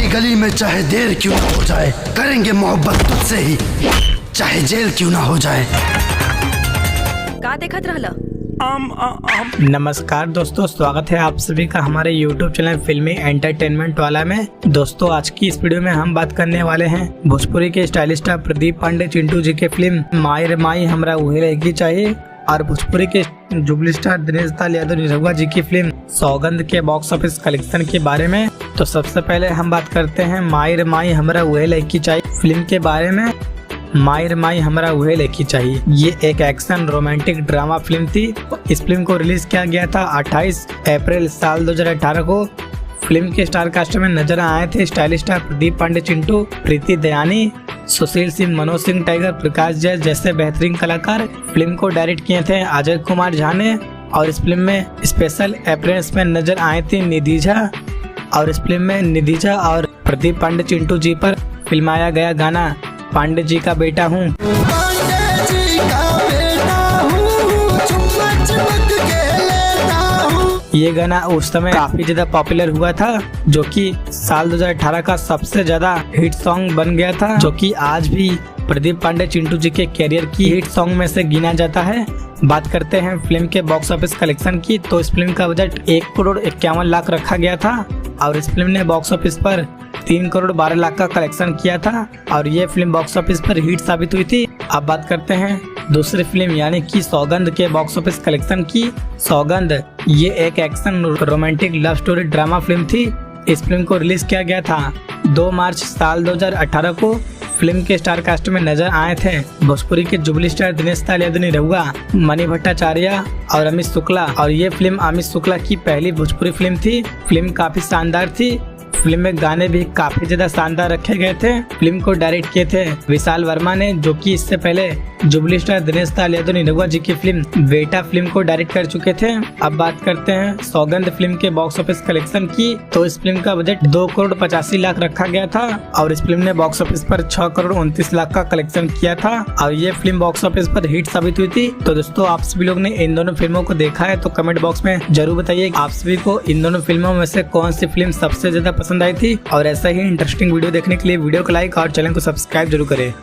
गली में चाहे देर क्यों ना हो जाए, करेंगे मोहब्बत तुझसे ही, चाहे जेल क्यों ना हो जाए। का देखत रहला? नमस्कार दोस्तों, स्वागत है आप सभी का हमारे YouTube चैनल फिल्मी एंटरटेनमेंट वाला में। दोस्तों आज की इस वीडियो में हम बात करने वाले हैं भोजपुरी के स्टाइलिश स्टार प्रदीप पांडे चिंटू जी के फिल्म माई रे माई हमरा उहे लड़की चाहिए और भोजपुरी के जुबली स्टार दिनेश दाल यादव निरहुआ जी की फिल्म सौगंध के बॉक्स ऑफिस कलेक्शन के बारे में। तो सबसे पहले हम बात करते हैं माई रे माई हमरा उहे लड़की चाहिए फिल्म के बारे में। माई रे माई हमरा उहे लड़की चाहिए ये एक एक्शन रोमांटिक ड्रामा फिल्म थी। इस फिल्म को रिलीज किया गया था 28 अप्रैल साल 2018 को। फिल्म के स्टार कास्ट में नजर आए थे स्टाइलिश स्टार प्रदीप पांडे चिंटू, प्रीति दयानी, सुशील सिंह, मनोज सिंह टाइगर, प्रकाश जय जैसे बेहतरीन कलाकार। फिल्म को डायरेक्ट किए थे अजय कुमार झा ने और इस फिल्म में स्पेशल अपीयरेंस में नजर आए थे निधि झा। और इस फिल्म में निधि झा और प्रदीप पांडे चिंटू जी पर फिल्माया गया गाना पांडे जी का बेटा हूँ। ये गाना उस समय काफी ज्यादा पॉपुलर हुआ था, जो कि साल 2018 का सबसे ज्यादा हिट सॉन्ग बन गया था, जो कि आज भी प्रदीप पांडे चिंटू जी के कैरियर की हिट सॉन्ग में से गिना जाता है। बात करते हैं फिल्म के बॉक्स ऑफिस कलेक्शन की। तो इस फिल्म का बजट 1,51,00,000 रखा गया था और इस फिल्म ने बॉक्स ऑफिस पर 3,12,00,000 का कलेक्शन किया था और ये फिल्म बॉक्स ऑफिस पर हिट साबित हुई थी। अब बात करते हैं दूसरी फिल्म यानी कि सौगंध के बॉक्स ऑफिस कलेक्शन की। सौगंध ये एक action romantic love story drama film थी। इस फिल्म को रिलीज किया गया था 2 मार्च साल 2018 को। फिल्म के स्टार कास्ट में नजर आए थे भोजपुरी के जुबली स्टार दिनेश दाल यादव निरहुआ, मणि भट्टाचार्य और अमित शुक्ला। और ये फिल्म अमित शुक्ला की पहली भोजपुरी फिल्म थी। फिल्म काफी शानदार थी। फिल्म में गाने भी काफी ज्यादा शानदार रखे गए थे। फिल्म को डायरेक्ट किए थे विशाल वर्मा ने, जो कि इससे पहले जुबली स्टार दिनेश दाल यादव निरहुआ जी की फिल्म बेटा फिल्म को डायरेक्ट कर चुके थे। अब बात करते हैं सौगंध फिल्म के बॉक्स ऑफिस कलेक्शन की। तो इस फिल्म का बजट 2,85,00,000 रखा गया था और इस फिल्म ने बॉक्स ऑफिस पर 6,29,00,000 का कलेक्शन किया था और ये फिल्म बॉक्स ऑफिस पर हिट साबित हुई थी। तो दोस्तों आप सभी लोग ने इन दोनों फिल्मों को देखा है तो कमेंट बॉक्स में जरूर बताइए आप सभी को इन दोनों फिल्मों में से कौन सी फिल्म सबसे ज्यादा पसंद आई थी। और ऐसा ही इंटरेस्टिंग वीडियो देखने के लिए वीडियो को लाइक और चैनल को सब्सक्राइब जरूर करें।